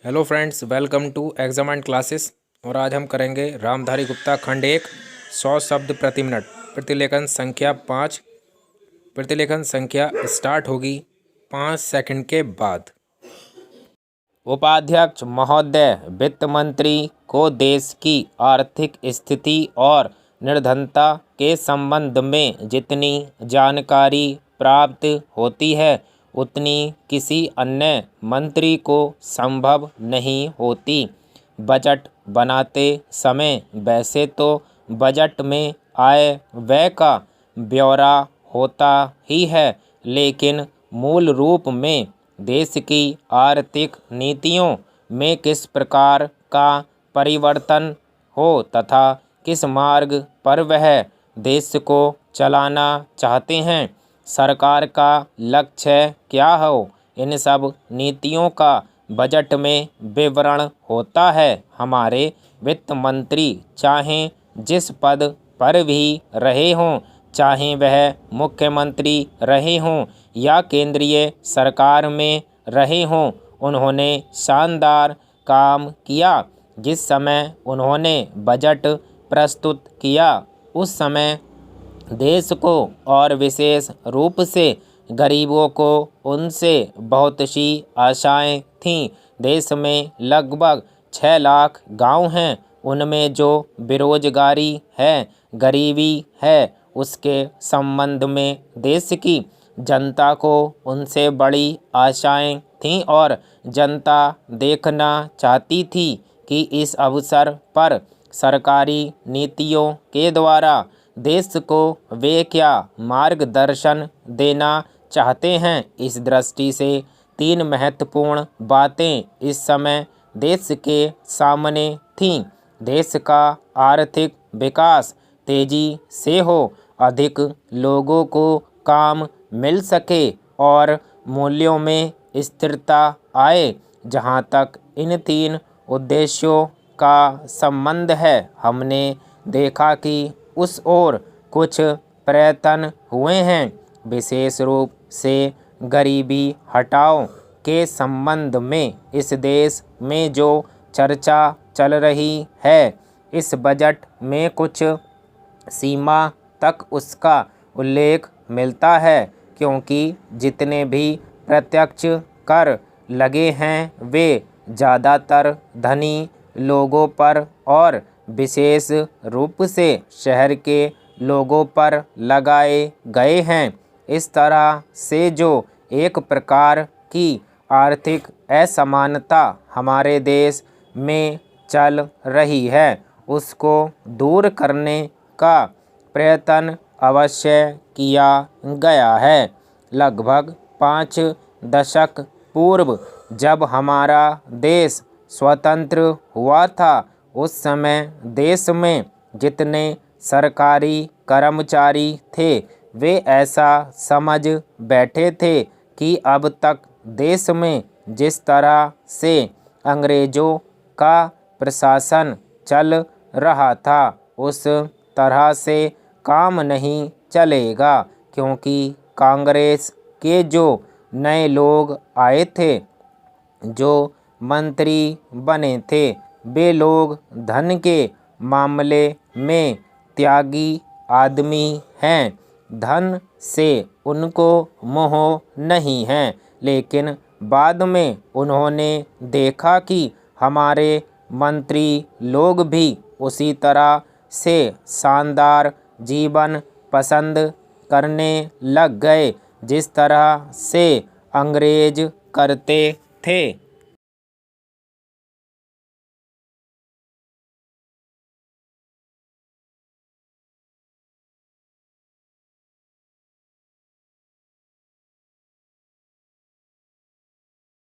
Hello friends, welcome to exam and classes. और आज हम करेंगे रामधारी गुप्ता खंड 1 100 शब्द प्रति मिनट। प्रतिलेखन संख्या 5। प्रतिलेखन संख्या स्टार्ट होगी 5 सेकंड के बाद। उपाध्यक्ष महोदय, वित्त मंत्री को देश की आर्थिक स्थिति और निर्धनता के संबंध में जितनी जानकारी प्राप्त होती है उतनी किसी अन्य मंत्री को संभव नहीं होती। बजट बनाते समय वैसे तो बजट में आय व्यय का ब्यौरा होता ही है, लेकिन मूल रूप में देश की आर्थिक नीतियों में किस प्रकार का परिवर्तन हो तथा किस मार्ग पर वह देश को चलाना चाहते हैं, सरकार का लक्ष्य क्या हो, इन सब नीतियों का बजट में विवरण होता है। हमारे वित्त मंत्री चाहे जिस पद पर भी रहे हों, चाहे वह मुख्यमंत्री रहे हों या केंद्रीय सरकार में रहे हों, उन्होंने शानदार काम किया। जिस समय उन्होंने बजट प्रस्तुत किया उस समय देश को और विशेष रूप से गरीबों को उनसे बहुत सी आशाएं थीं। देश में लगभग 6 लाख गांव हैं। उनमें जो बेरोजगारी है, गरीबी है, उसके संबंध में देश की जनता को उनसे बड़ी आशाएं थीं और जनता देखना चाहती थी कि इस अवसर पर सरकारी नीतियों के द्वारा देश को वे क्या मार्गदर्शन देना चाहते हैं। इस दृष्टि से 3 महत्वपूर्ण बातें इस समय देश के सामने थीं। देश का आर्थिक विकास तेजी से हो, अधिक लोगों को काम मिल सके और मूल्यों में स्थिरता आए। जहां तक इन 3 उद्देश्यों का संबंध है, हमने देखा कि उस ओर कुछ प्रयत्न हुए हैं। विशेष रूप से गरीबी हटाओ के संबंध में इस देश में जो चर्चा चल रही है, इस बजट में कुछ सीमा तक उसका उल्लेख मिलता है, क्योंकि जितने भी प्रत्यक्ष कर लगे हैं वे ज़्यादातर धनी लोगों पर और विशेष रूप से शहर के लोगों पर लगाए गए हैं। इस तरह से जो एक प्रकार की आर्थिक असमानता हमारे देश में चल रही है, उसको दूर करने का प्रयत्न अवश्य किया गया है। लगभग 5 दशक पूर्व जब हमारा देश स्वतंत्र हुआ था, उस समय देश में जितने सरकारी कर्मचारी थे वे ऐसा समझ बैठे थे कि अब तक देश में जिस तरह से अंग्रेज़ों का प्रशासन चल रहा था उस तरह से काम नहीं चलेगा, क्योंकि कांग्रेस के जो नए लोग आए थे, जो मंत्री बने थे, वे लोग धन के मामले में त्यागी आदमी हैं। धन से उनको मोह नहीं है, लेकिन बाद में उन्होंने देखा कि हमारे मंत्री लोग भी उसी तरह से शानदार जीवन पसंद करने लग गए जिस तरह से अंग्रेज करते थे।